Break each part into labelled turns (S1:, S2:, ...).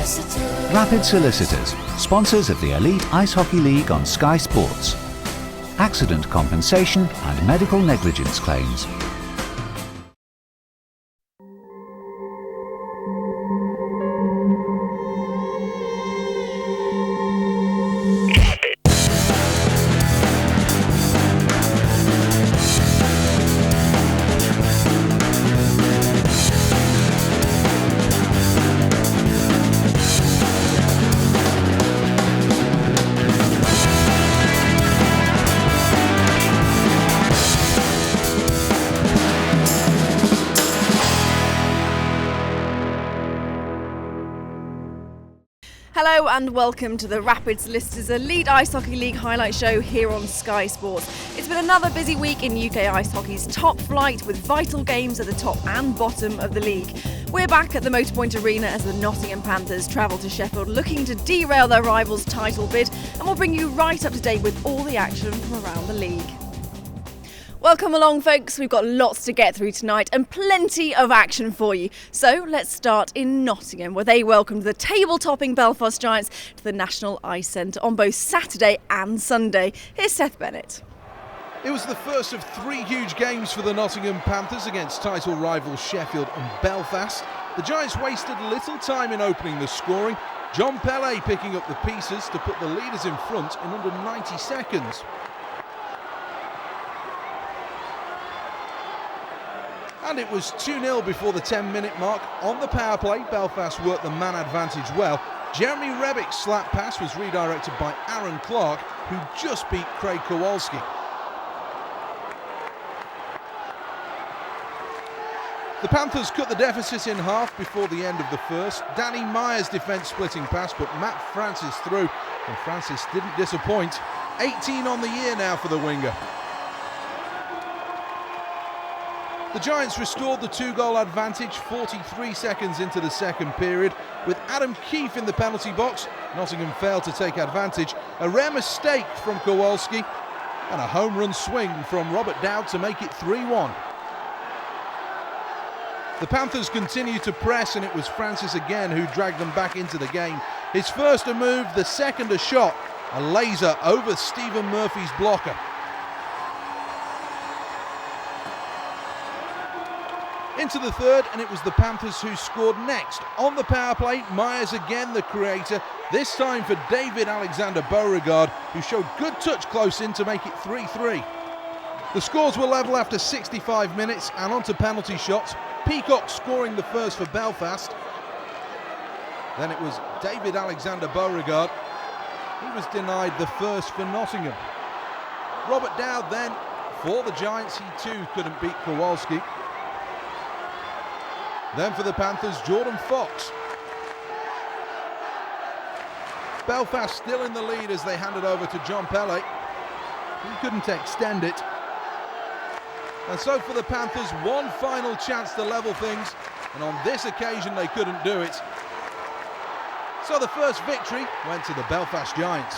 S1: Rapid Solicitors, sponsors of the Elite Ice Hockey League on Sky Sports. Accident compensation and medical negligence claims.
S2: Hello and welcome to the Rapid Solicitors Elite Ice Hockey League highlight show here on Sky Sports. It's been another busy week in UK ice hockey's top flight with vital games at the top and bottom of the league. We're back at the Motorpoint Arena as the Nottingham Panthers travel to Sheffield looking to derail their rivals' title bid, and we'll bring you right up to date with all the action from around the league. Welcome along, folks. We've got lots to get through tonight and plenty of action for you. So let's start in Nottingham, where they welcomed the table-topping Belfast Giants to the National Ice Centre on both Saturday and Sunday. Here's Seth Bennett.
S3: It was the first of three huge games for the Nottingham Panthers against title rivals Sheffield and Belfast. The Giants wasted little time in opening the scoring. John Pele picking up the pieces to put the leaders in front in under 90 seconds. And it was 2-0 before the 10-minute mark. On the power play, Belfast worked the man advantage well. Jeremy Rebick's slap pass was redirected by Aaron Clark, who just beat Craig Kowalski. The Panthers cut the deficit in half before the end of the first. Danny Myers' defence-splitting pass put Matt Francis through, and Francis didn't disappoint. 18 on the year now for the winger. The Giants restored the two-goal advantage 43 seconds into the second period. With Adam Keefe in the penalty box, Nottingham failed to take advantage. A rare mistake from Kowalski and a home run swing from Robert Dowd to make it 3-1. The Panthers continued to press, and it was Francis again who dragged them back into the game. His first a move, the second a shot, a laser over Stephen Murphy's blocker. Into the third, and it was the Panthers who scored next. On the power play, Myers again the creator, this time for David Alexander Beauregard, who showed good touch close in to make it 3-3. The scores were level after 65 minutes and onto penalty shots. Peacock scoring the first for Belfast. Then it was David Alexander Beauregard. He was denied the first for Nottingham. Robert Dowd then for the Giants, he too couldn't beat Kowalski. Then for the Panthers, Jordan Fox. Belfast still in the lead as they handed over to John Pele. He couldn't extend it. And so for the Panthers, one final chance to level things, and on this occasion they couldn't do it. So the first victory went to the Belfast Giants.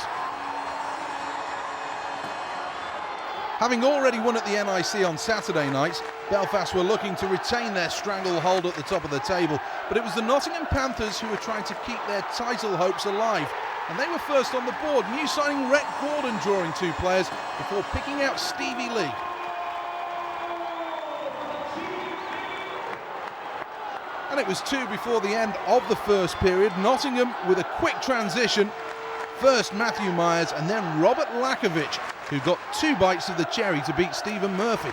S3: Having already won at the NIC on Saturday night, Belfast were looking to retain their stranglehold at the top of the table, but it was the Nottingham Panthers who were trying to keep their title hopes alive, and they were first on the board. New signing Rhett Gordon drawing two players before picking out Stevie Lee. And it was two before the end of the first period. Nottingham with a quick transition. First Matthew Myers and then Robert Lakovic, who got two bites of the cherry to beat Stephen Murphy.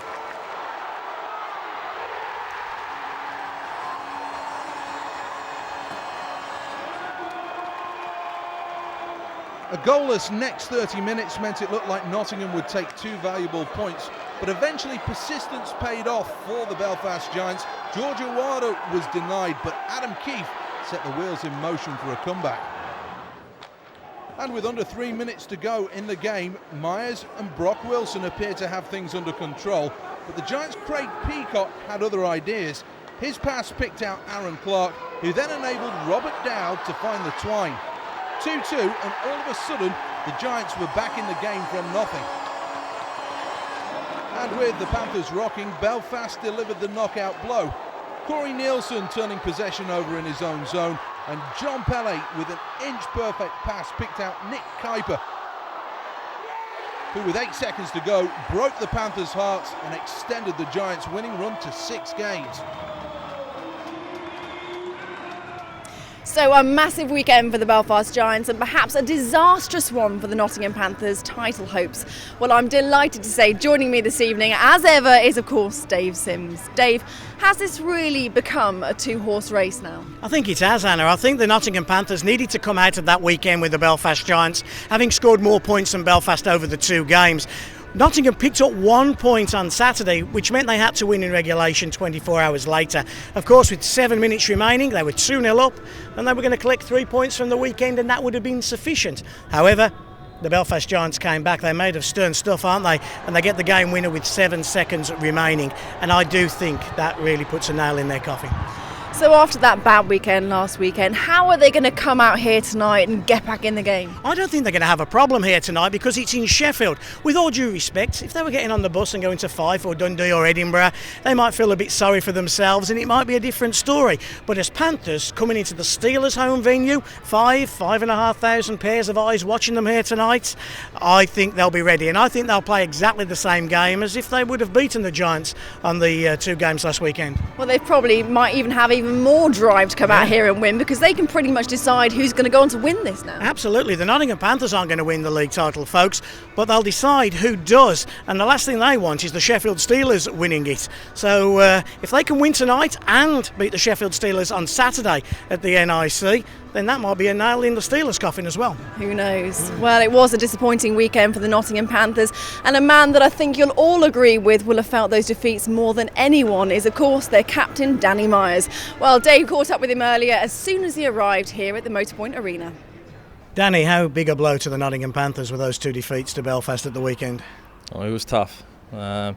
S3: A goalless next 30 minutes meant it looked like Nottingham would take two valuable points, but eventually persistence paid off for the Belfast Giants. George Awada was denied, but Adam Keefe set the wheels in motion for a comeback. And with under 3 minutes to go in the game, Myers and Brock Wilson appeared to have things under control, but the Giants' Craig Peacock had other ideas. His pass picked out Aaron Clark, who then enabled Robert Dowd to find the twine. 2-2, and all of a sudden, the Giants were back in the game from nothing. And with the Panthers rocking, Belfast delivered the knockout blow. Corey Nielsen turning possession over in his own zone. And John Pele, with an inch-perfect pass, picked out Nick Kuiper, who with 8 seconds to go broke the Panthers' hearts and extended the Giants' winning run to 6 games.
S2: So a massive weekend for the Belfast Giants and perhaps a disastrous one for the Nottingham Panthers' title hopes. Well, I'm delighted to say joining me this evening, as ever, is of course Dave Simms. Dave, has this really become a two-horse race now?
S4: I think it has, Anna. I think the Nottingham Panthers needed to come out of that weekend with the Belfast Giants, having scored more points than Belfast over the 2 games. Nottingham picked up 1 point on Saturday, which meant they had to win in regulation 24 hours later. Of course, with 7 minutes remaining, they were 2-0 up, and they were going to collect 3 points from the weekend, and that would have been sufficient. However, the Belfast Giants came back. They're made of stern stuff, aren't they? And they get the game winner with 7 seconds remaining. And I do think that really puts a nail in their coffin.
S2: So after that bad weekend last weekend, how are they going to come out here tonight and get back in the game?
S4: I don't think they're going to have a problem here tonight because it's in Sheffield. With all due respect, if they were getting on the bus and going to Fife or Dundee or Edinburgh, they might feel a bit sorry for themselves and it might be a different story. But as Panthers coming into the Steelers' home venue, 5,500 pairs of eyes watching them here tonight, I think they'll be ready. And I think they'll play exactly the same game as if they would have beaten the Giants on the 2 games last weekend.
S2: Well, they probably might even have even more drive to come out here and win because they can pretty much decide who's going to go on to win this now.
S4: Absolutely. The Nottingham Panthers aren't going to win the league title, folks, but they'll decide who does. And the last thing they want is the Sheffield Steelers winning it. So if they can win tonight and beat the Sheffield Steelers on Saturday at the NIC, then that might be a nail in the Steelers' coffin as well.
S2: Who knows? Well, it was a disappointing weekend for the Nottingham Panthers, and a man that I think you'll all agree with will have felt those defeats more than anyone is, of course, their captain, Danny Myers. Well, Dave caught up with him earlier as soon as he arrived here at the Motorpoint Arena.
S4: Danny, how big a blow to the Nottingham Panthers were those 2 defeats to Belfast at the weekend?
S5: Oh, it was tough. To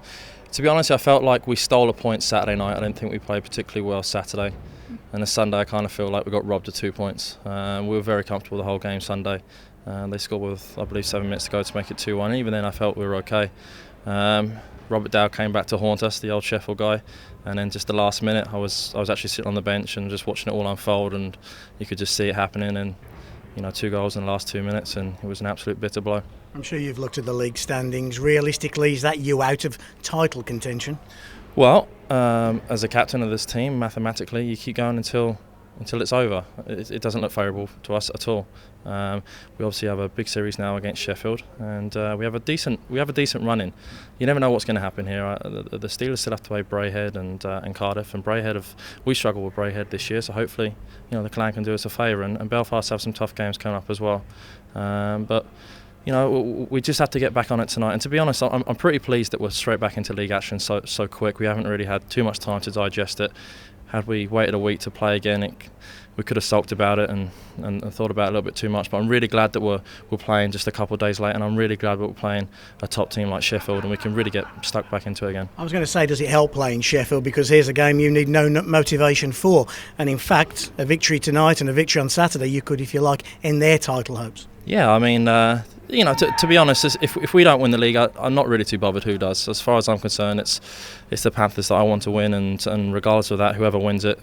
S5: be honest, I felt like we stole a point Saturday night. I didn't think we played particularly well Saturday. And the Sunday, I kind of feel like we got robbed of 2 points. We were very comfortable the whole game Sunday. They scored with, I believe, 7 minutes to go to make it 2-1. Even then, I felt we were okay. Robert Dow came back to haunt us, the old Sheffield guy. And then just the last minute, I was actually sitting on the bench and just watching it all unfold. And you could just see it happening. And 2 goals in the last 2 minutes, and it was an absolute bitter blow.
S4: I'm sure you've looked at the league standings. Realistically, is that you out of title contention?
S5: Well, as a captain of this team, mathematically, you keep going until it's over. It doesn't look favourable to us at all. We obviously have a big series now against Sheffield, and we have a decent run in. You never know what's going to happen here. The Steelers still have to play Braehead and Cardiff, and we struggled with Braehead this year, so hopefully the Clan can do us a favour, and Belfast have some tough games coming up as well. But we just have to get back on it tonight. And to be honest, I'm pretty pleased that we're straight back into league action so quick. We haven't really had too much time to digest it. Had we waited a week to play again, we could have sulked about it and thought about it a little bit too much. But I'm really glad that we're playing just a couple of days late, and I'm really glad that we're playing a top team like Sheffield, and we can really get stuck back into it again.
S4: I was going to say, does it help playing Sheffield? Because here's a game you need no motivation for. And in fact, a victory tonight and a victory on Saturday, you could, if you like, end their title hopes.
S5: Yeah, I mean, to be honest, if we don't win the league, I'm not really too bothered who does. As far as I'm concerned, it's the Panthers that I want to win, and regardless of that, whoever wins it,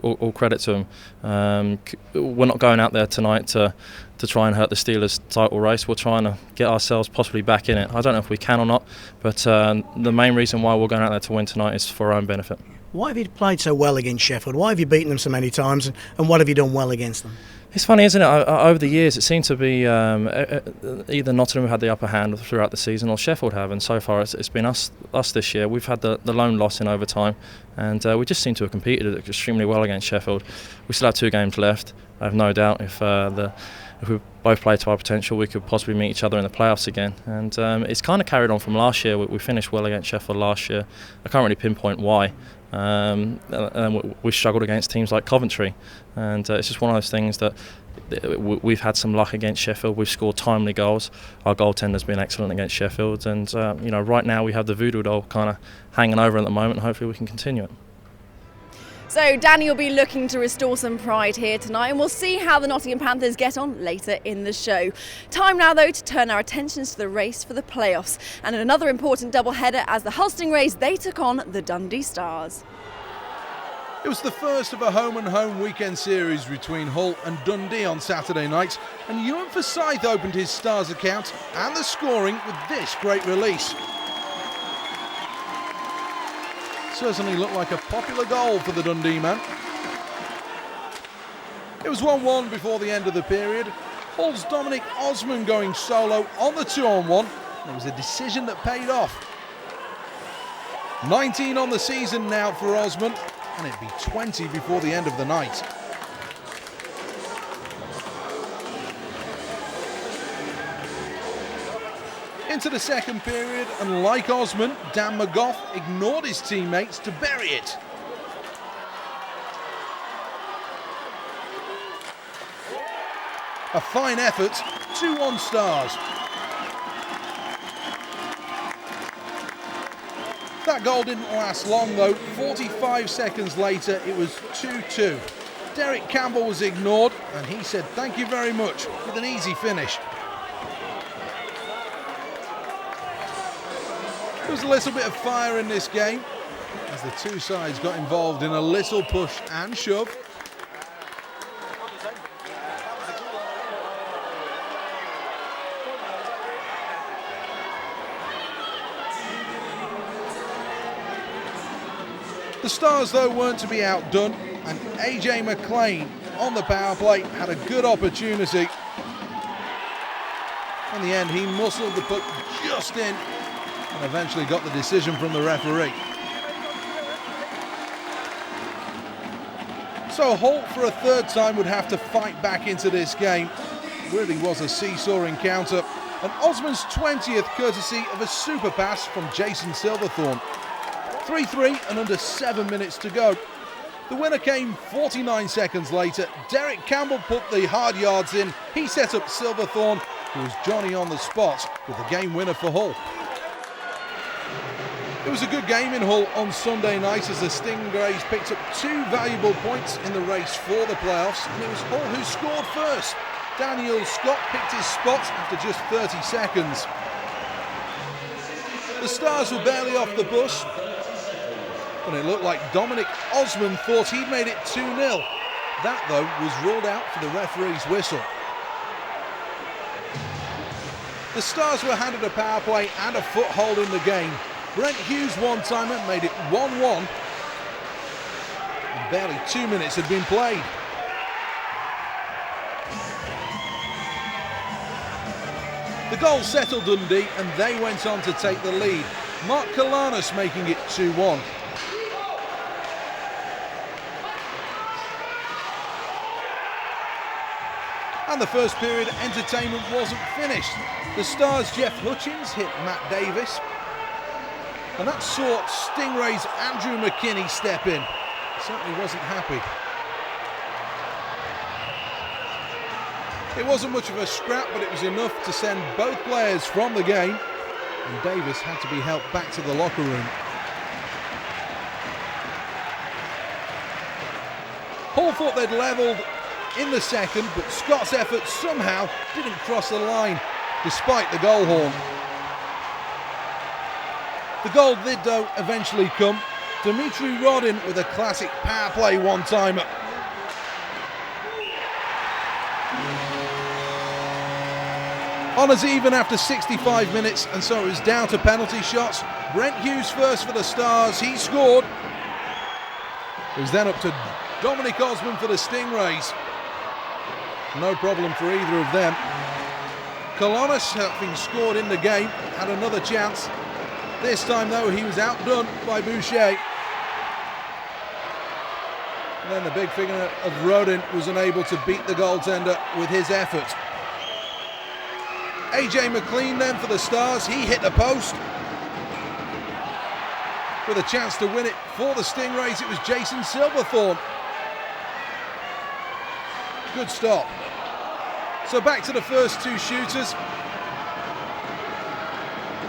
S5: all credit to them. We're not going out there tonight to try and hurt the Steelers' title race. We're trying to get ourselves possibly back in it. I don't know if we can or not, but the main reason why we're going out there to win tonight is for our own benefit. Why have you played so well against Sheffield? Why have you beaten them so many times, and what have you done well against them? It's funny, isn't it? Over the years, it seemed to be either Nottingham had the upper hand throughout the season, or Sheffield have, and so far it's been us this year. We've had the lone loss in overtime, and we just seem to have competed extremely well against Sheffield. We still have 2 games left. I have no doubt if we both play to our potential, we could possibly meet each other in the playoffs again. And it's kind of carried on from last year. We finished well against Sheffield last year. I can't really pinpoint why. And we struggled against teams like Coventry, and it's just one of those things that we've had some luck against Sheffield. We've scored timely goals. Our goaltender's been excellent against Sheffield, and right now we have the voodoo doll kind of hanging over at the moment, and hopefully we can continue it.
S2: So Danny will be looking to restore some pride here tonight, and we'll see how the Nottingham Panthers get on later in the show. Time now, though, to turn our attentions to the race for the playoffs, and another important double-header as the Hull Stingrays, they took on the Dundee Stars.
S3: It was the first of a home-and-home weekend series between Hull and Dundee on Saturday night, and Ewan Forsyth opened his Stars account and the scoring with this great release. Certainly looked like a popular goal for the Dundee man. It was 1-1 before the end of the period. Hull's Dominic Osman going solo on the 2-on-1. It was a decision that paid off. 19 on the season now for Osman, and it'd be 20 before the end of the night. Into the second period, and like Osman, Dan McGough ignored his teammates to bury it. A fine effort, 2-1 Stars. That goal didn't last long though. 45 seconds later, it was 2-2. Derek Campbell was ignored, and he said thank you very much with an easy finish. There was a little bit of fire in this game as the two sides got involved in a little push and shove. The Stars, though, weren't to be outdone, and AJ McLean on the power play had a good opportunity. In the end, he muscled the puck just in and eventually got the decision from the referee. So Hull, for a third time, would have to fight back into this game. It really was a seesaw encounter, and Osman's 20th courtesy of a super pass from Jason Silverthorne. 3-3 and under 7 minutes to go. The winner came 49 seconds later. Derek Campbell put the hard yards in. He set up Silverthorne, who was Johnny on the spot, with the game winner for Hull. It was a good game in Hull on Sunday night as the Stingrays picked up 2 valuable points in the race for the playoffs, and it was Hull who scored first. Daniel Scott picked his spot after just 30 seconds. The Stars were barely off the bus, and it looked like Dominic Osman thought he'd made it 2-0. That, though, was ruled out for the referee's whistle. The Stars were handed a power play and a foothold in the game. Brent Hughes' one-timer made it 1-1. And barely 2 minutes had been played. The goal settled Dundee, and they went on to take the lead. Mark Kalanis making it 2-1. And the first period entertainment wasn't finished. The Stars' Jeff Hutchins hit Matt Davis, and that saw Stingrays' Andrew McKinney step in. He certainly wasn't happy. It wasn't much of a scrap, but it was enough to send both players from the game, and Davis had to be helped back to the locker room. Hull thought they'd levelled in the second, but Scott's effort somehow didn't cross the line, despite the goal horn. The goal did, though, eventually come. Dimitri Rodin with a classic power play one-timer. Honours even after 65 minutes, and so it was down to penalty shots. Brent Hughes first for the Stars, he scored. It was then up to Dominic Osman for the Stingrays. No problem for either of them. Kalanis, having scored in the game, had another chance. This time, though, he was outdone by Boucher. And then the big figure of Rodin was unable to beat the goaltender with his effort. AJ McLean then for the Stars, he hit the post. With a chance to win it for the Stingrays, it was Jason Silverthorne. Good stop. So back to the first 2 shooters.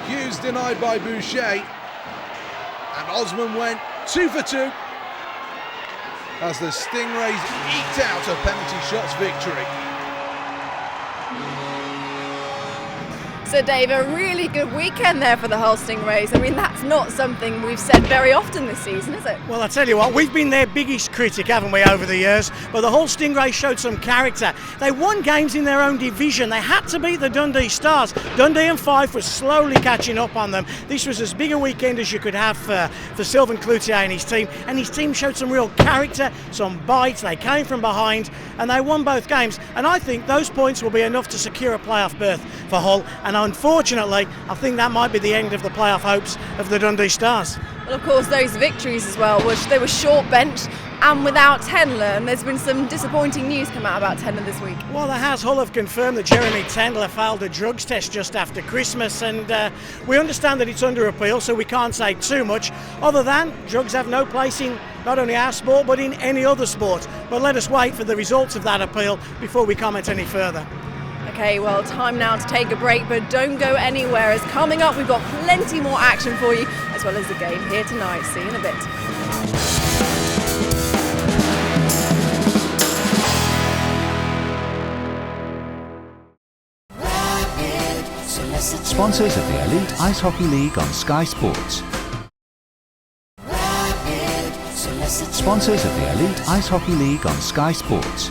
S3: Hughes denied by Boucher, and Osman went 2 for 2 as the Stingrays eked out a penalty shots victory.
S2: So Dave, a really good weekend there for the Hull Stingrays. I mean, that's not something we've said very often this season, is it?
S4: Well, I tell you what, we've been their biggest critic, haven't we, over the years? But the Hull Stingrays showed some character. They won games in their own division. They had to beat the Dundee Stars. Dundee and Fife were slowly catching up on them. This was as big a weekend as you could have for Sylvain Cloutier and his team showed some real character, some bite. They came from behind and they won both games. And I think those points will be enough to secure a playoff berth for Hull. And unfortunately, I think that might be the end of the playoff hopes of the Dundee Stars.
S2: Well, of course, those victories as well, they were short bench and without Tendler, and there's been some disappointing news come out about Tendler this week.
S4: Well, there has. Hull have confirmed that Jeremy Tendler failed a drugs test just after Christmas, and we understand that it's under appeal, so we can't say too much, other than drugs have no place in not only our sport, but in any other sport. But let us wait for the results of that appeal before we comment any further.
S2: Okay, well, time now to take a break, but don't go anywhere, as coming up we've got plenty more action for you, as well as the game here tonight. See you in a bit.
S1: Sponsors of the Elite Ice Hockey League on Sky Sports. Sponsors of the Elite Ice Hockey League on Sky Sports.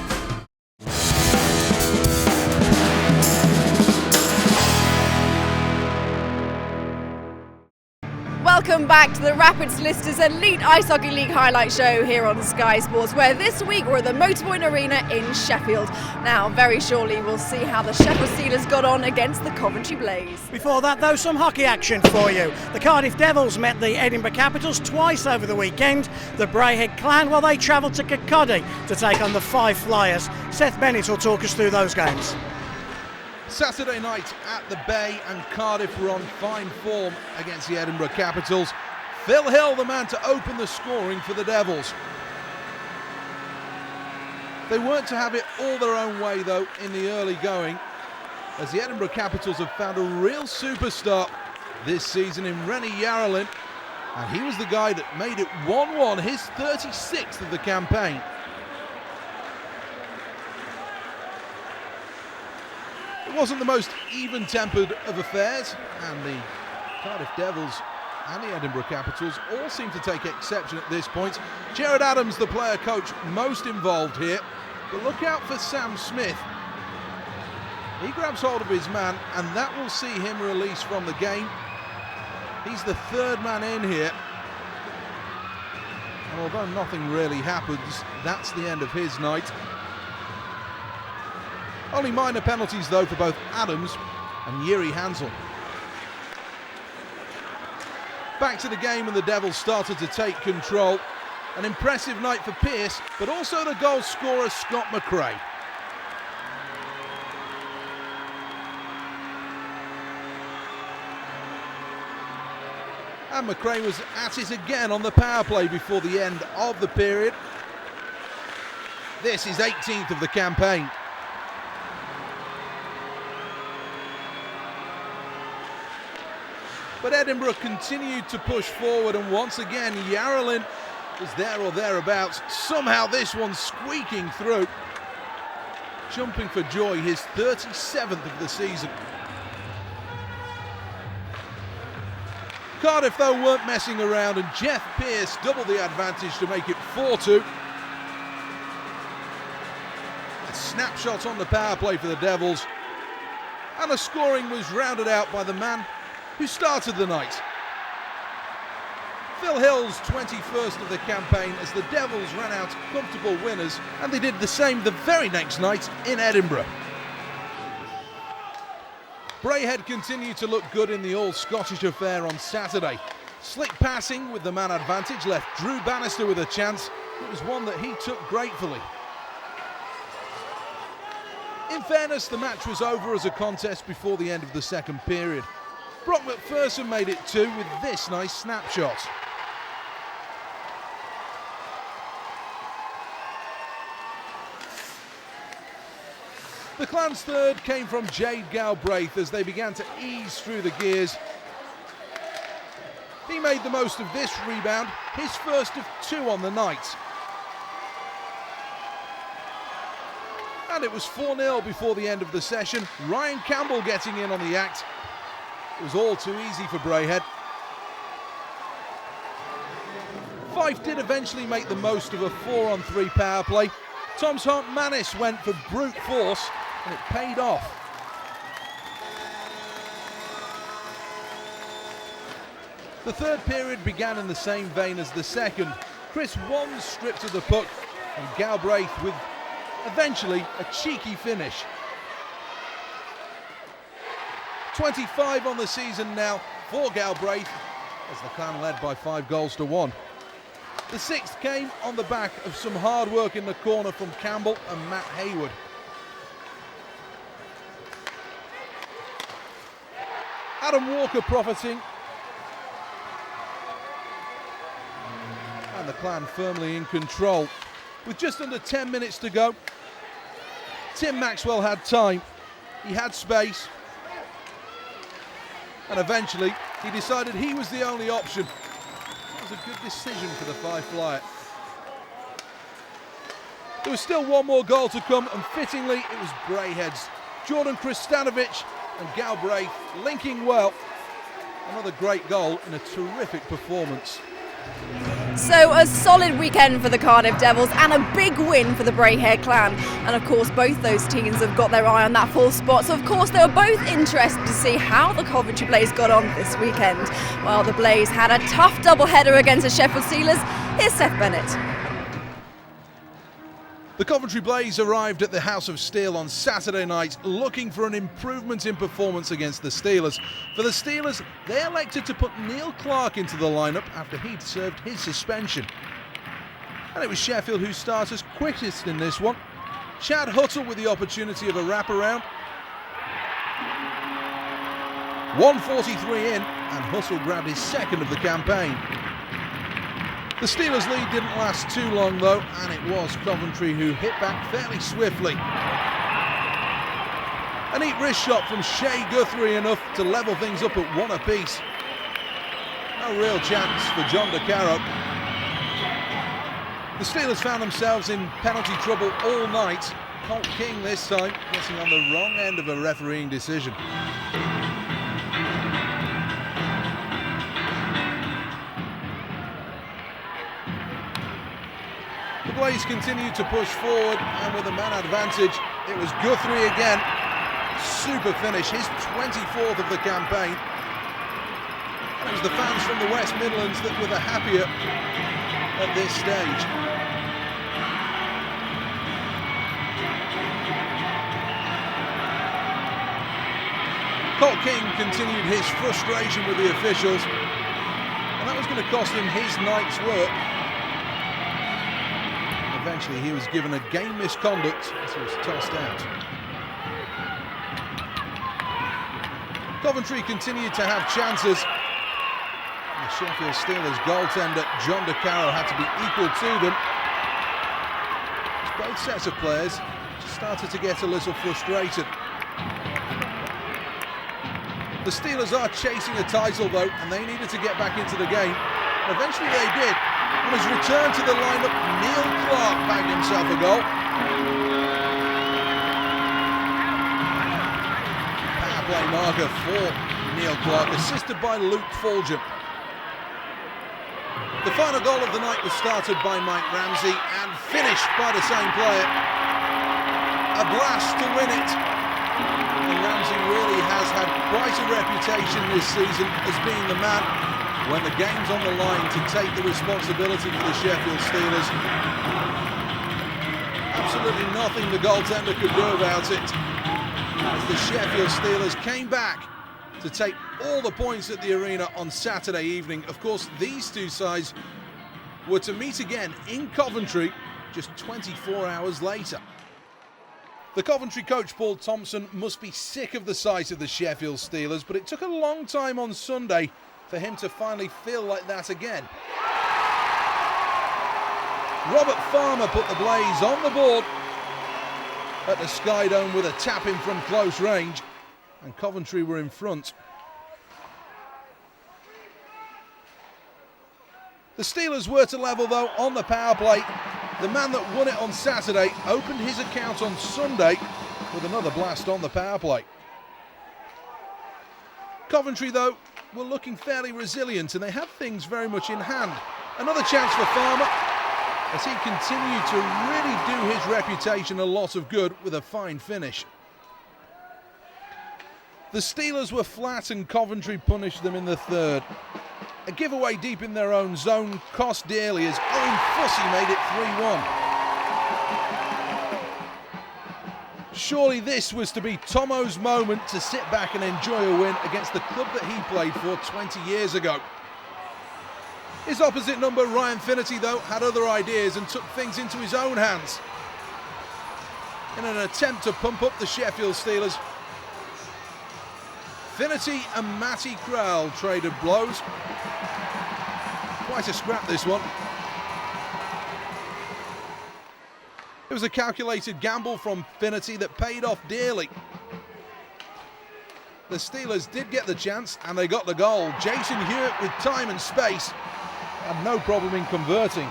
S2: Welcome back to the Rapid Solicitors Elite Ice Hockey League highlight show here on Sky Sports, where this week we're at the Motorpoint Arena in Sheffield. Now, very shortly we'll see how the Sheffield Steelers got on against the Coventry Blaze.
S4: Before that, though, some hockey action for you. The Cardiff Devils met the Edinburgh Capitals twice over the weekend. The Braehead Clan, well, they travelled to Kirkcaldy to take on the Fife Flyers. Seth Bennett will talk us through those games.
S3: Saturday night at the Bay, and Cardiff were on fine form against the Edinburgh Capitals. Phil Hill, the man to open the scoring for the Devils. They weren't to have it all their own way, though, in the early going, as the Edinburgh Capitals have found a real superstar this season in Rennie Yarrelin, and he was the guy that made it 1-1, his 36th of the campaign. It wasn't the most even-tempered of affairs, and the Cardiff Devils and the Edinburgh Capitals all seem to take exception at this point. Gerard Adams, the player coach, most involved here, but look out for Sam Smith. He grabs hold of his man, and that will see him released from the game. He's the third man in here, and although nothing really happens, that's the end of his night. Only minor penalties, though, for both Adams and Yuri Hansel. Back to the game, and the Devils started to take control. An impressive night for Pearce, but also the goal scorer Scott McRae. And McRae was at it again on the power play before the end of the period. This is 18th of the campaign. But Edinburgh continued to push forward, and once again Yarrelin was there or thereabouts. Somehow this one squeaking through. Jumping for joy, his 37th of the season. Cardiff, though, weren't messing around, and Jeff Pearce doubled the advantage to make it 4-2. A snapshot on the power play for the Devils, and the scoring was rounded out by the man who started the night. Phil Hill's 21st of the campaign, as the Devils ran out comfortable winners, and they did the same the very next night in Edinburgh. Braehead continued to look good in the All-Scottish affair on Saturday. Slick passing with the man advantage left Drew Bannister with a chance. It was one that he took gratefully. In fairness, the match was over as a contest before the end of the second period. Brock McPherson made it 2 with this nice snapshot. The Clan's third came from Jade Galbraith as they began to ease through the gears. He made the most of this rebound, his first of 2 on the night. And it was 4-0 before the end of the session. Ryan Campbell getting in on the act. It was all too easy for Braehead. Fife did eventually make the most of a 4-on-3 power play. Tom's Hart Manis went for brute force and it paid off. The third period began in the same vein as the second. Chris Wands stripped of the puck and Galbraith with eventually a cheeky finish. 25 on the season now for Galbraith as the Clan led by 5-1. The sixth came on the back of some hard work in the corner from Campbell and Matt Hayward. Adam Walker profiting. And the Clan firmly in control. With just under 10 minutes to go, Tim Maxwell had time, he had space, and eventually he decided he was the only option. That was a good decision for the Fife Flyer. There was still one more goal to come, and fittingly it was Braehead's. Jordan Kristanovic and Galbraith linking well. Another great goal in a terrific performance.
S2: So a solid weekend for the Cardiff Devils and a big win for the Braehead Clan. And of course both those teams have got their eye on that fourth spot. So of course they were both interested to see how the Coventry Blaze got on this weekend. While the Blaze had a tough double-header against the Sheffield Steelers, here's Seth Bennett.
S3: The Coventry Blaze arrived at the House of Steel on Saturday night looking for an improvement in performance against the Steelers. For the Steelers, they elected to put Neil Clark into the lineup after he'd served his suspension. And it was Sheffield who started quickest in this one. Chad Huttle with the opportunity of a wraparound. 1:43 in, and Huttle grabbed his second of the campaign. The Steelers' lead didn't last too long though, and it was Coventry who hit back fairly swiftly. A neat wrist shot from Shea Guthrie enough to level things up at 1 apiece. No real chance for John DeCaro. The Steelers found themselves in penalty trouble all night. Colt King this time getting on the wrong end of a refereeing decision. The Blaze continued to push forward, and with a man advantage, it was Guthrie again. Super finish, his 24th of the campaign. And it was the fans from the West Midlands that were the happier at this stage. Colt King continued his frustration with the officials, and that was going to cost him his night's work. Eventually he was given a game misconduct as he was tossed out. Coventry continued to have chances. The Sheffield Steelers goaltender John DeCaro had to be equal to them. Both sets of players just started to get a little frustrated. The Steelers are chasing a title though, and they needed to get back into the game. Eventually they did. On his return to the lineup, Neil Clark bagged himself a goal. Power play marker for Neil Clark, assisted by Luke Folger. The final goal of the night was started by Mike Ramsey and finished by the same player. A blast to win it. And Ramsey really has had quite a reputation this season as being the man when the game's on the line to take the responsibility for the Sheffield Steelers. Absolutely nothing the goaltender could do about it, as the Sheffield Steelers came back to take all the points at the arena on Saturday evening. Of course, these two sides were to meet again in Coventry just 24 hours later. The Coventry coach Paul Thompson must be sick of the sight of the Sheffield Steelers, but it took a long time on Sunday for him to finally feel like that again. Robert Farmer put the Blaze on the board at the Sky Dome with a tap in from close range, and Coventry were in front. The Steelers were to level though on the power play. The man that won it on Saturday opened his account on Sunday with another blast on the power play. Coventry, though, were looking fairly resilient and they had things very much in hand. Another chance for Farmer as he continued to really do his reputation a lot of good with a fine finish. The Steelers were flat and Coventry punished them in the third. A giveaway deep in their own zone cost dearly as Owen Fussy made it 3-1. Surely this was to be Tomo's moment to sit back and enjoy a win against the club that he played for 20 years ago. His opposite number, Ryan Finnerty, though, had other ideas and took things into his own hands. In an attempt to pump up the Sheffield Steelers, Finnerty and Matty Crowell traded blows. Quite a scrap, this one. It was a calculated gamble from Finnerty that paid off dearly. The Steelers did get the chance and they got the goal. Jason Hewitt, with time and space, had no problem in converting.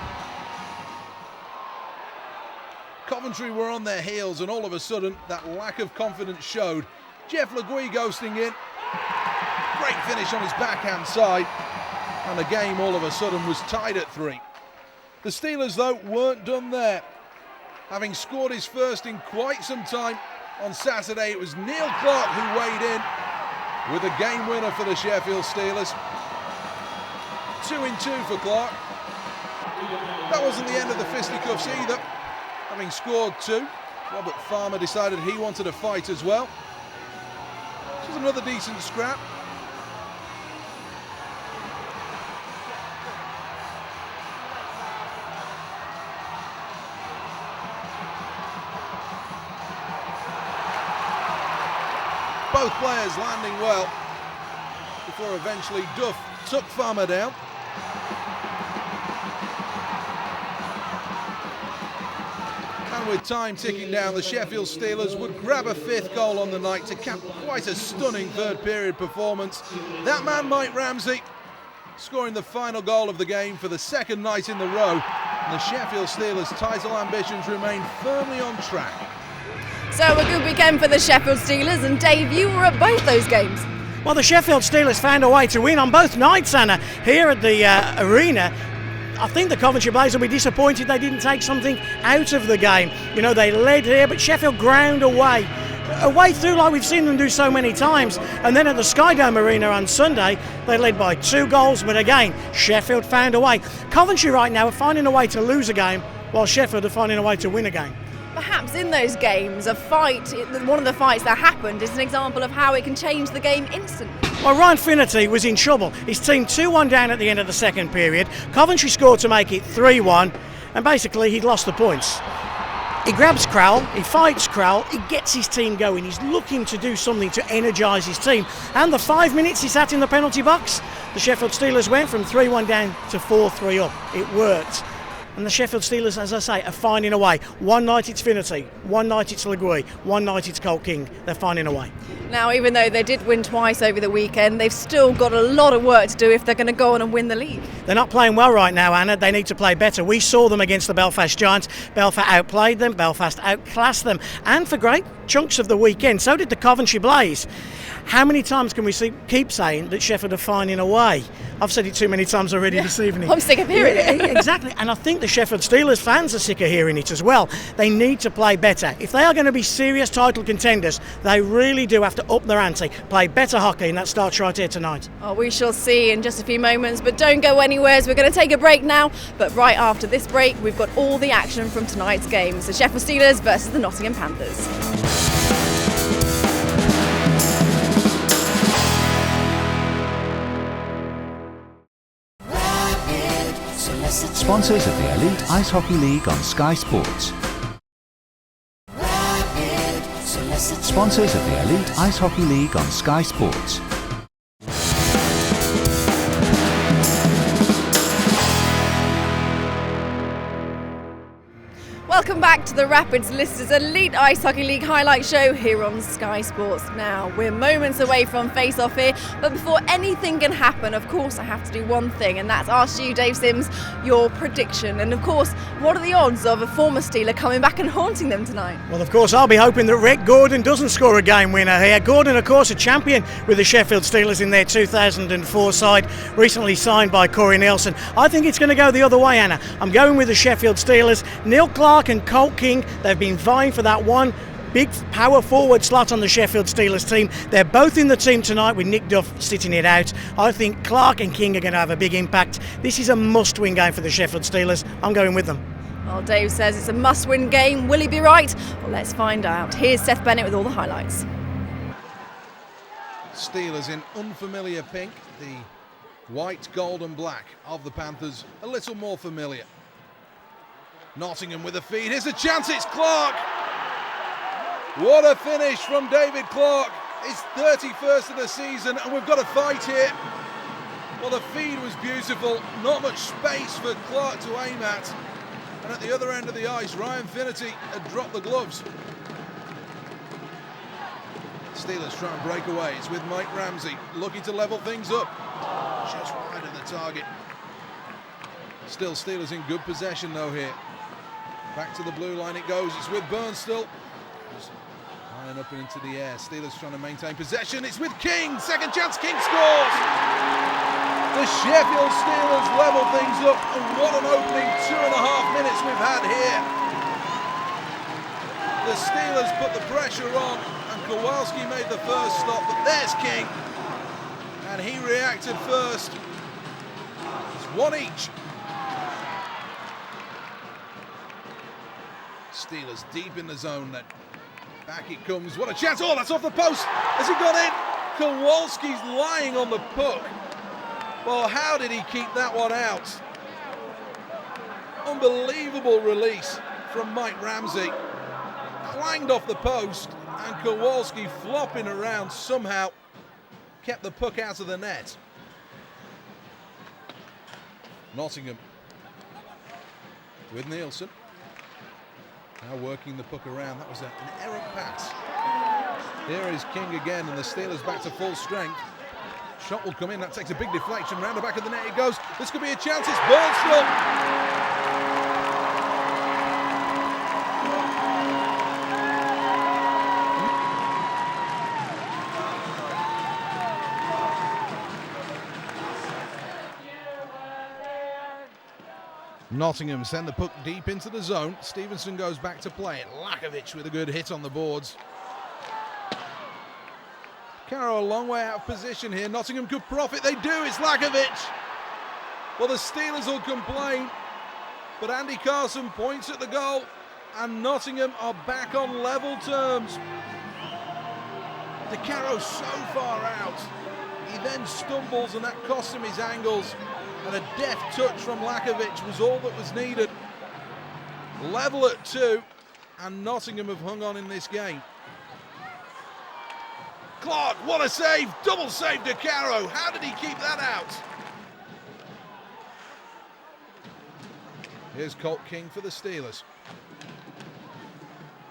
S3: Coventry were on their heels and all of a sudden that lack of confidence showed. Jeff Legui ghosting in. Great finish on his backhand side. And the game all of a sudden was tied at 3. The Steelers, though, weren't done there. Having scored his first in quite some time on Saturday, it was Neil Clark who weighed in with a game winner for the Sheffield Steelers. 2-2 for Clark. That wasn't the end of the fisticuffs either. Having scored 2, Robert Farmer decided he wanted a fight as well. This was another decent scrap. Both players landing well before eventually Duff took Farmer down. And with time ticking down, the Sheffield Steelers would grab a 5th goal on the night to cap quite a stunning third period performance. That man, Mike Ramsey, scoring the final goal of the game for the 2nd night in the row. And the Sheffield Steelers' title ambitions remain firmly on track.
S2: So a good weekend for the Sheffield Steelers, and Dave, you were at both those games.
S4: Well, the Sheffield Steelers found a way to win on both nights, Anna. Here at the arena, I think the Coventry Blaze will be disappointed they didn't take something out of the game. You know, they led here, but Sheffield ground away through like we've seen them do so many times. And then at the Skydome Arena on Sunday, they led by 2 goals, but again, Sheffield found a way. Coventry right now are finding a way to lose a game, while Sheffield are finding a way to win a game.
S2: Perhaps in those games, a fight, one of the fights that happened, is an example of how it can change the game instantly.
S4: Well, Ryan Finnerty was in trouble. His team 2-1 down at the end of the 2nd period. Coventry scored to make it 3-1, and basically he'd lost the points. He grabs Crowell, he fights Crowell, he gets his team going. He's looking to do something to energise his team. And the 5 minutes he sat in the penalty box, the Sheffield Steelers went from 3-1 down to 4-3 up. It worked. And the Sheffield Steelers, as I say, are finding a way. One night it's Finnerty, one night it's Legui, one night it's Colt King. They're finding a way.
S2: Now, even though they did win twice over the weekend, they've still got a lot of work to do if they're going to go on and win the league.
S4: They're not playing well right now, Anna. They need to play better. We saw them against the Belfast Giants. Belfast outplayed them. Belfast outclassed them. And for great chunks of the weekend, so did the Coventry Blaze. How many times can we keep saying that Sheffield are finding a way? I've said it too many times already this evening.
S2: I'm sick of hearing it.
S4: Exactly. And I think the Sheffield Steelers fans are sick of hearing it as well. They need to play better. If they are going to be serious title contenders, they really do have to up their ante, play better hockey, and that starts right here tonight.
S2: Oh, we shall see in just a few moments, but don't go anywhere as we're going to take a break now. But right after this break, we've got all the action from tonight's games. The Sheffield Steelers versus the Nottingham Panthers.
S1: Sponsors of the Elite Ice Hockey League on Sky Sports. Sponsors of the Elite Ice Hockey League on Sky Sports.
S2: Welcome back to the Rapids Listeners Elite Ice Hockey League highlight show here on Sky Sports. Now, we're moments away from face-off here, but before anything can happen, of course, I have to do one thing, and that's ask you, Dave Simms, your prediction. And of course, what are the odds of a former Steeler coming back and haunting them tonight?
S4: Well, of course, I'll be hoping that Rick Gordon doesn't score a game winner here. Gordon, of course, a champion with the Sheffield Steelers in their 2004 side, recently signed by Corey Nielsen. I think it's going to go the other way, Anna. I'm going with the Sheffield Steelers. Neil Clark and Colt King, they've been vying for that one big power forward slot on the Sheffield Steelers team. They're both in the team tonight with Nick Duff sitting it out. I think Clark and King are going to have a big impact. This is a must-win game for the Sheffield Steelers. I'm going with them.
S2: Well, Dave says it's a must-win game. Will he be right? Well, let's find out. Here's Seth Bennett with all the highlights.
S3: Steelers in unfamiliar pink, the white, gold and black of the Panthers a little more familiar. Nottingham with a feed, here's a chance, it's Clark! What a finish from David Clark, his 31st of the season, and we've got a fight here. Well, the feed was beautiful, not much space for Clark to aim at, and at the other end of the ice, Ryan Finnerty had dropped the gloves. Steelers try and break away, it's with Mike Ramsey, looking to level things up, just wide of the target. Still Steelers in good possession though here. Back to the blue line it goes, it's with Burns still. Just flying up and into the air, Steelers trying to maintain possession, it's with King, second chance, King scores! The Sheffield Steelers level things up, and what an opening 2.5 minutes we've had here. The Steelers put the pressure on, and Kowalski made the first stop, but there's King, and he reacted first. It's one each. Steelers deep in the zone then. Back it comes, what a chance, oh that's off the post, has he got in? Kowalski's lying on the puck. Well, how did he keep that one out? Unbelievable release from Mike Ramsey. Clanged off the post, and Kowalski flopping around somehow kept the puck out of the net. Nottingham with Nielsen. Now working the puck around, that was an errant pass. Here is King again, and the Steelers back to full strength. Shot will come in, that takes a big deflection, round the back of the net it goes. This could be a chance, it's Burns still. Nottingham send the puck deep into the zone. Stevenson goes back to play it. Lakovic with a good hit on the boards. Carroll a long way out of position here. Nottingham could profit. They do. It's Lakovic. Well, the Steelers will complain, but Andy Carson points at the goal, and Nottingham are back on level terms. De Caro so far out. He then stumbles, and that costs him his angles. And a deft touch from Lakovic was all that was needed. Level at 2, and Nottingham have hung on in this game. Clark, what a save! Double save De Caro. How did he keep that out? Here's Colt King for the Steelers.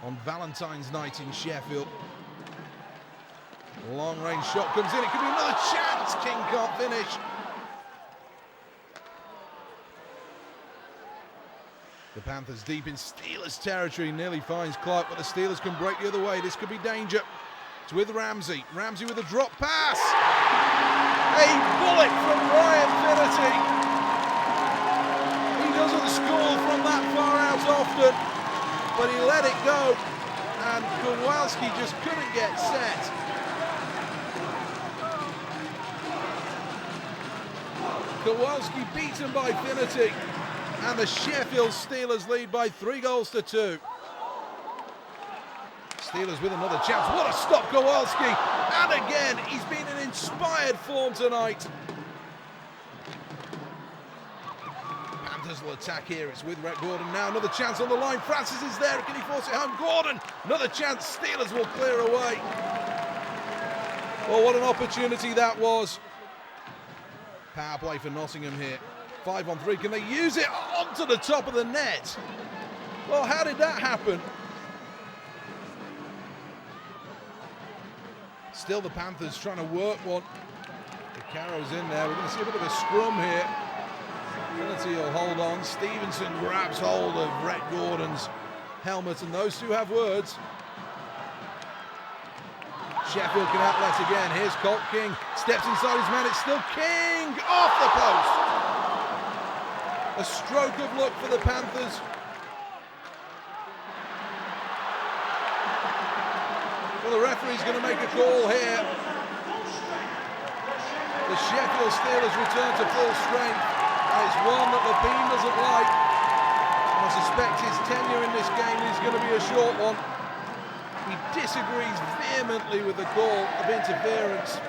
S3: On Valentine's night in Sheffield. Long range shot comes in. It could be another chance. King can't finish. The Panthers deep in Steelers territory, nearly finds Clark, but the Steelers can break the other way. This could be danger. It's with Ramsey. Ramsey with a drop pass. A bullet from Ryan Finnerty. He doesn't score from that far out often, but he let it go, and Kowalski just couldn't get set. Kowalski beaten by Finnerty. And the Sheffield Steelers lead by 3-2. Steelers with another chance. What a stop, Kowalski. And again, he's been in inspired form tonight. Panthers will attack here. It's with Rhett Gordon now. Another chance on the line. Francis is there. Can he force it home? Gordon. Another chance. Steelers will clear away. Well, what an opportunity that was. Power play for Nottingham here. 5-on-3, can they use it onto the top of the net? Well, how did that happen? Still the Panthers trying to work one. Carrow's in there. We're going to see a bit of a scrum here. Finity will hold on. Stevenson grabs hold of Rhett Gordon's helmet, and those two have words. Sheffield can outlet again. Here's Colt King. Steps inside his man. It's still King off the post. A stroke of luck for the Panthers. Well, the referee's going to make a call here. The Sheffield Steelers return to full strength, and it's one that Lapine doesn't like. And I suspect his tenure in this game is going to be a short one. He disagrees vehemently with the call of interference.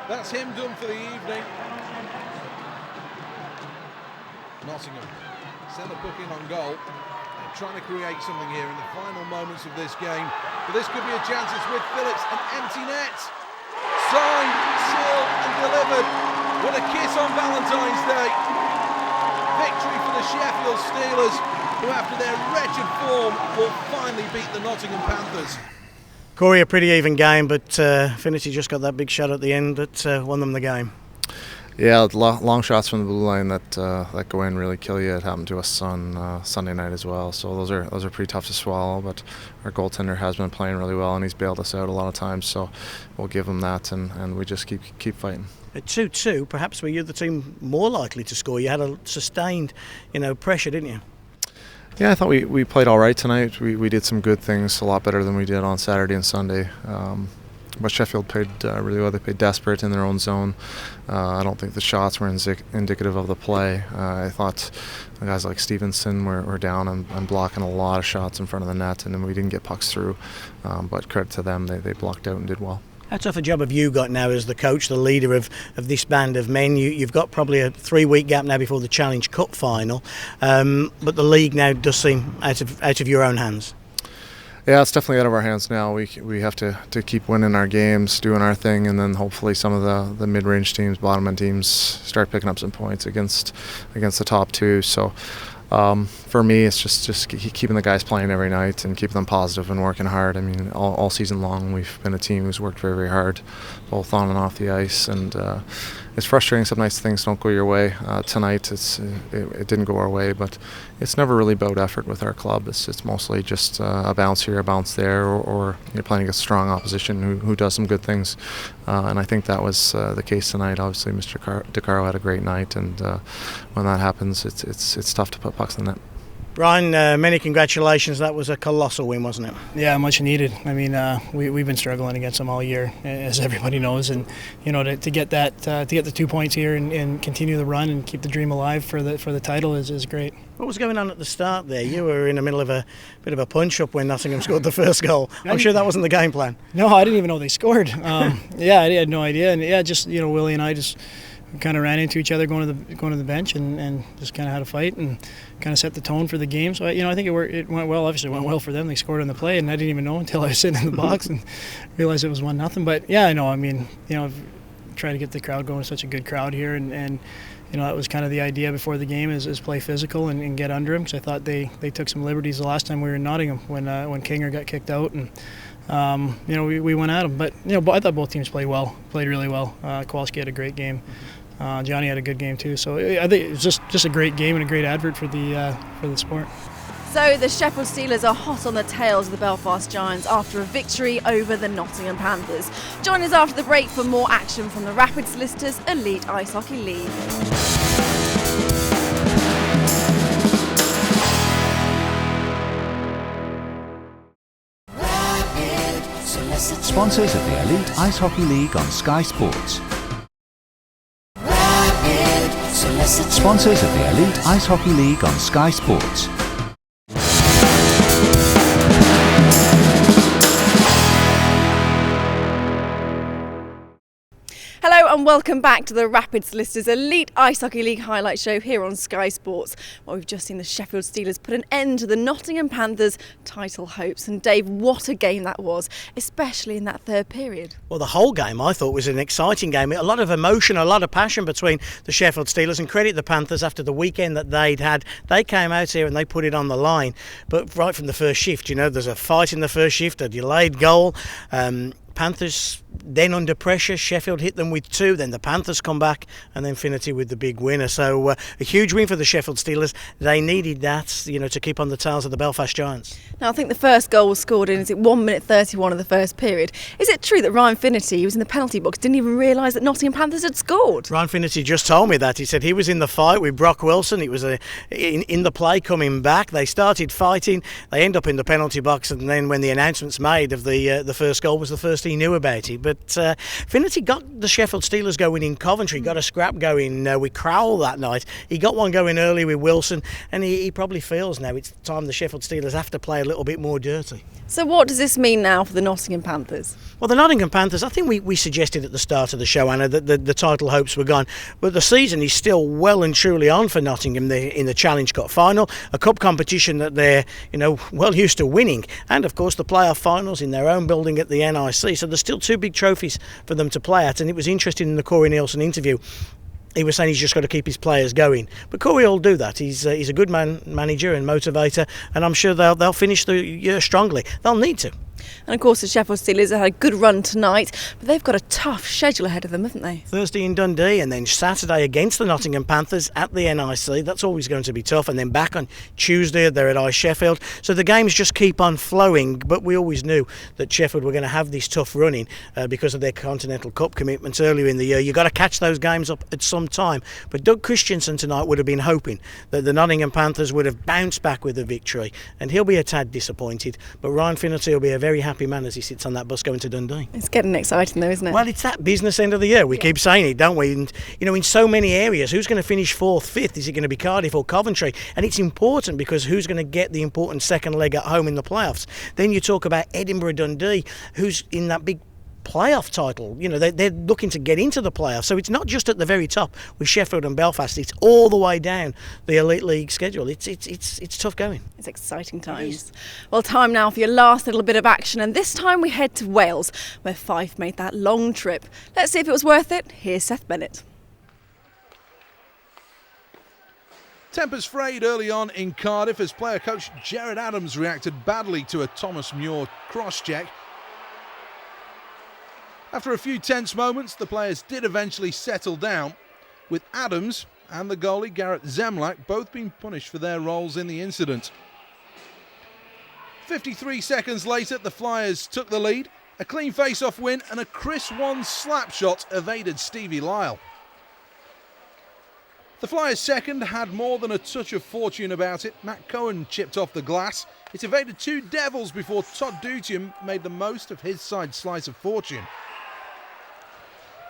S3: That's him done for the evening. Nottingham send the puck in on goal. They're trying to create something here in the final moments of this game. But this could be a chance. It's with Phillips, an empty net. Signed, sealed and delivered. What a kiss on Valentine's Day. Victory for the Sheffield Steelers, who after their wretched form will finally beat the Nottingham Panthers.
S4: Corey, a pretty even game, but Finity just got that big shot at the end that won them the game.
S6: Yeah, long shots from the blue line that go in really kill you. It happened to us on Sunday night as well. So those are pretty tough to swallow. But our goaltender has been playing really well, and he's bailed us out a lot of times. So we'll give him that, and we just keep fighting. At
S4: 2-2, perhaps were you the team more likely to score? You had a sustained, pressure, didn't you?
S6: Yeah, I thought we played all right tonight. We did some good things, a lot better than we did on Saturday and Sunday. But Sheffield played really well. They played desperate in their own zone. I don't think the shots were indicative of the play. I thought guys like Stevenson were down and blocking a lot of shots in front of the net, and then we didn't get pucks through. But credit to them, they blocked out and did well.
S4: How tough a job have you got now as the coach, the leader of this band of men? You've got probably a 3-week gap now before the Challenge Cup final, but the league now does seem out of your own hands.
S6: Yeah, it's definitely out of our hands now. We have to keep winning our games, doing our thing, and then hopefully some of the mid-range teams, bottom-end teams, start picking up some points against the top two. So for me, it's just keeping the guys playing every night and keeping them positive and working hard. I mean, all season long we've been a team who's worked very, very hard, both on and off the ice, and it's frustrating some nights things don't go your way. Tonight it didn't go our way, but it's never really about effort with our club. It's mostly just a bounce here, a bounce there, or you're playing against strong opposition who does some good things, and I think that was the case tonight. Obviously, Mr. DeCaro had a great night, and when that happens, it's tough to put pucks in the net.
S4: Brian, many congratulations. That was a colossal win, wasn't it?
S7: Yeah, much needed. I mean, we've been struggling against them all year, as everybody knows, and to get that, to get the 2 points here and continue the run and keep the dream alive for the title is great.
S4: What was going on at the start there? You were in the middle of a bit of a punch-up when Nottingham scored the first goal. I'm sure that wasn't the game plan.
S7: No, I didn't even know they scored. Yeah, I had no idea, and just Willie and I just kind of ran into each other going to the bench and just kind of had a fight and kind of set the tone for the game. So I think it went well. Obviously, it went well for them. They scored on the play, and I didn't even know until I was sitting in the box and realized it was 1-0. But yeah, I know. I mean, I've tried to get the crowd going. Such a good crowd here, and that was kind of the idea before the game is play physical and get under them, because I thought they took some liberties the last time we were in Nottingham when Kinger got kicked out and. We went at them, but I thought both teams played really well. Kowalski had a great game. Johnny had a good game too. So I think it was just a great game and a great advert for the sport.
S2: So the Sheffield Steelers are hot on the tails of the Belfast Giants after a victory over the Nottingham Panthers. Join us after the break for more action from the Rapid Solicitors Elite Ice Hockey League.
S1: Sponsors of the Elite Ice Hockey League on Sky Sports. Sponsors of the Elite Ice Hockey League on Sky Sports.
S2: Hello and welcome back to the Rapid Solicitors Elite Ice Hockey League highlight show here on Sky Sports. Well, we've just seen the Sheffield Steelers put an end to the Nottingham Panthers' title hopes. And Dave, what a game that was, especially in that third period.
S4: Well, the whole game I thought was an exciting game. A lot of emotion, a lot of passion between the Sheffield Steelers, and credit the Panthers after the weekend that they'd had. They came out here and they put it on the line. But right from the first shift, there's a fight in the first shift, a delayed goal. Panthers then under pressure, Sheffield hit them with 2, then the Panthers come back, and then Finity with the big winner. So a huge win for the Sheffield Steelers. They needed that, to keep on the tails of the Belfast Giants.
S2: Now, I think the first goal was scored in, 1 minute 31 of the first period. Is it true that Ryan Finity, who was in the penalty box, didn't even realise that Nottingham Panthers had scored?
S4: Ryan Finity just told me that. He said he was in the fight with Brock Wilson. It was in the play coming back. They started fighting. They end up in the penalty box, and then when the announcement's made of the first goal was the first he knew about it. But Finity got the Sheffield Steelers going in Coventry, got a scrap going with Crowell that night. He got one going early with Wilson, and he probably feels now it's time the Sheffield Steelers have to play a little bit more dirty.
S2: So what does this mean now for the Nottingham Panthers?
S4: Well, the Nottingham Panthers, I think we suggested at the start of the show, Anna, that the title hopes were gone. But the season is still well and truly on for Nottingham. They're in the Challenge Cup final, a cup competition that they're, well used to winning. And, of course, the playoff finals in their own building at the NIC. So there's still 2 big trophies for them to play at. And it was interesting in the Corey Nielsen interview. He was saying he's just got to keep his players going. But Corey will do that. He's a good manager and motivator, and I'm sure they'll finish the year strongly. They'll need to.
S2: And of course the Sheffield Steelers have had a good run tonight, but they've got a tough schedule ahead of them, haven't they?
S4: Thursday in Dundee, and then Saturday against the Nottingham Panthers at the NIC. That's always going to be tough. And then back on Tuesday they're at EIHL Sheffield. So the games just keep on flowing, but we always knew that Sheffield were going to have this tough running because of their Continental Cup commitments earlier in the year. You've got to catch those games up at some time. But Doug Christensen tonight would have been hoping that the Nottingham Panthers would have bounced back with a victory, and he'll be a tad disappointed. But Ryan Finity will be a very happy man as he sits on that bus going to Dundee.
S2: It's getting exciting though, isn't it?
S4: Well, it's that business end of the year. We keep saying it, don't we? And, in so many areas, who's going to finish 4th, 5th? Is it going to be Cardiff or Coventry? And it's important because who's going to get the important second leg at home in the playoffs? Then you talk about Edinburgh, Dundee, who's in that big playoff title. They're looking to get into the playoffs. So it's not just at the very top with Sheffield and Belfast. It's all the way down the Elite League schedule. It's tough going.
S2: It's exciting times. Well, time now for your last little bit of action, and this time we head to Wales, where Fife made that long trip. Let's see if it was worth it. Here's Seth Bennett.
S3: Tempers frayed early on in Cardiff as player coach Gerard Adams reacted badly to a Thomas Muir cross-check. After a few tense moments, the players did eventually settle down, with Adams and the goalie Garrett Zemlak both being punished for their roles in the incident. 53 seconds later, the Flyers took the lead. A clean face-off win and a Chris Wan slap shot evaded Stevie Lyle. The Flyers' second had more than a touch of fortune about it. Matt Cohen chipped off the glass. It evaded 2 Devils before Todd Dutium made the most of his side slice of fortune.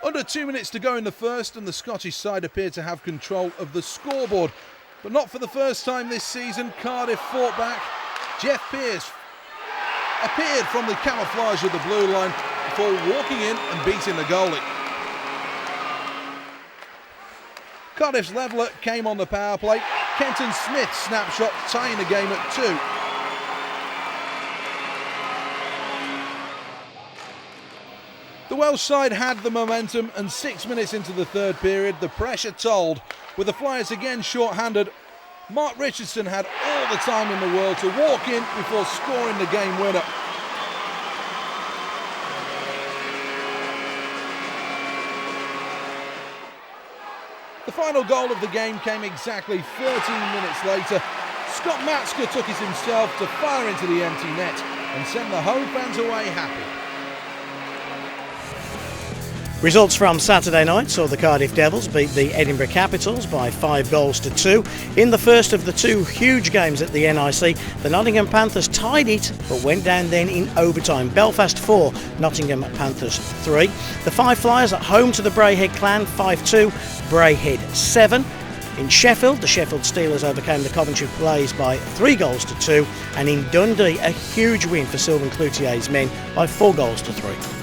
S3: Under 2 minutes to go in the first, and the Scottish side appeared to have control of the scoreboard. But not for the first time this season. Cardiff fought back. Jeff Pearce appeared from the camouflage of the blue line before walking in and beating the goalie. Cardiff's leveller came on the power play. Kenton Smith's snapshot tying the game at 2. The Welsh side had the momentum, and 6 minutes into the third period, the pressure told. With the Flyers again short-handed, Mark Richardson had all the time in the world to walk in before scoring the game winner. The final goal of the game came exactly 13 minutes later. Scott Matsker took it himself to fire into the empty net and send the home fans away happy.
S4: Results from Saturday night saw the Cardiff Devils beat the Edinburgh Capitals by 5-2 in the first of the 2 huge games at the NIC. The Nottingham Panthers tied it, but went down then in overtime. Belfast 4, Nottingham Panthers 3. The Five Flyers at home to the Braehead Clan 5-2, Braehead 7. In Sheffield, the Sheffield Steelers overcame the Coventry Blaze by 3-2, and in Dundee, a huge win for Sylvain Cloutier's men by 4-3.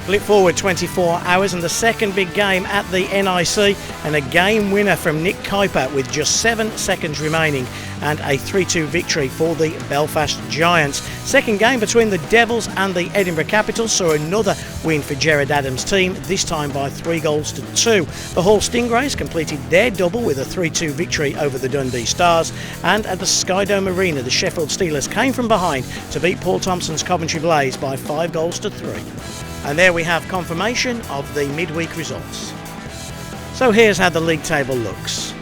S4: Flip forward 24 hours and the second big game at the NIC, and a game winner from Nick Kuiper with just 7 seconds remaining, and a 3-2 victory for the Belfast Giants. Second game between the Devils and the Edinburgh Capitals saw another win for Gerard Adams' team, this time by 3-2. The Hull Stingrays completed their double with a 3-2 victory over the Dundee Stars, and at the Skydome Arena the Sheffield Steelers came from behind to beat Paul Thompson's Coventry Blaze by 5-3. And there we have confirmation of the midweek results. So here's how the league table looks.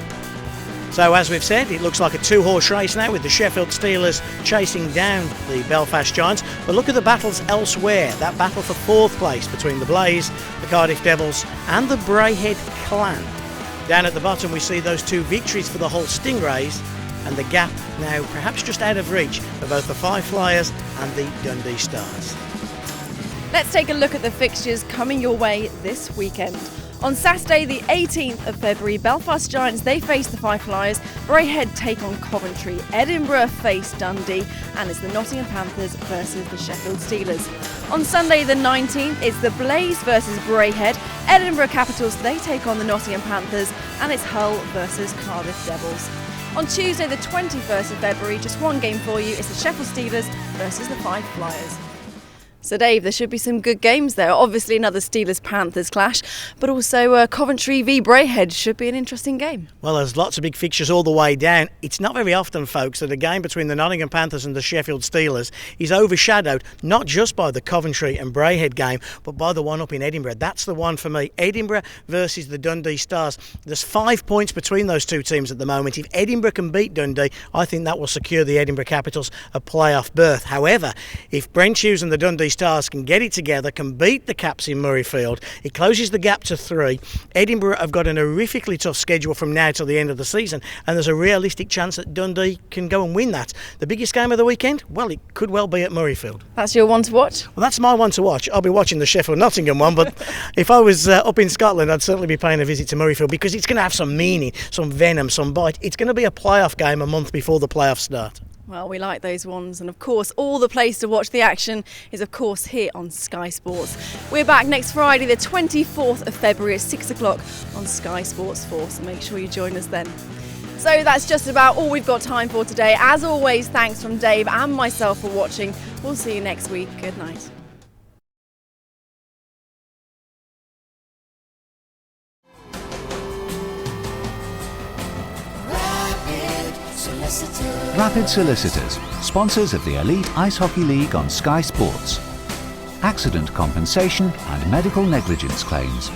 S4: So as we've said, it looks like a 2-horse race now, with the Sheffield Steelers chasing down the Belfast Giants. But look at the battles elsewhere. That battle for 4th place between the Blaze, the Cardiff Devils and the Braehead Clan. Down at the bottom we see those 2 victories for the Hull Stingrays, and the gap now perhaps just out of reach for both the Five Flyers and the Dundee Stars.
S2: Let's take a look at the fixtures coming your way this weekend. On Saturday the 18th of February, Belfast Giants, they face the Five Flyers, Braehead take on Coventry, Edinburgh face Dundee, and it's the Nottingham Panthers versus the Sheffield Steelers. On Sunday the 19th, it's the Blaze versus Braehead, Edinburgh Capitals, they take on the Nottingham Panthers, and it's Hull versus Cardiff Devils. On Tuesday the 21st of February, just one game for you, it's the Sheffield Steelers versus the Five Flyers. So Dave, there should be some good games there. Obviously another Steelers-Panthers clash, but also Coventry v Braehead should be an interesting game.
S4: Well, there's lots of big fixtures all the way down. It's not very often, folks, that a game between the Nottingham Panthers and the Sheffield Steelers is overshadowed not just by the Coventry and Braehead game, but by the one up in Edinburgh. That's the one for me. Edinburgh versus the Dundee Stars. There's 5 points between those two teams at the moment. If Edinburgh can beat Dundee, I think that will secure the Edinburgh Capitals a playoff berth. However, if Brent Hughes and the Dundee Stars can get it together, can beat the Caps in Murrayfield, it closes the gap to 3. Edinburgh have got an horrifically tough schedule from now till the end of the season, and there's a realistic chance that Dundee can go and win that. The biggest game of the weekend? Well, it could well be at Murrayfield.
S2: That's your one to watch?
S4: Well, that's my one to watch. I'll be watching the Sheffield-Nottingham one, but if I was up in Scotland, I'd certainly be paying a visit to Murrayfield, because it's going to have some meaning, some venom, some bite. It's going to be a playoff game a month before the playoffs start.
S2: Well, we like those ones, and of course all the place to watch the action is of course here on Sky Sports. We're back next Friday the 24th of February at 6 o'clock on Sky Sports 4, so make sure you join us then. So that's just about all we've got time for today. As always, thanks from Dave and myself for watching. We'll see you next week. Good night.
S1: Rapid Solicitors, sponsors of the Elite Ice Hockey League on Sky Sports. Accident compensation and medical negligence claims.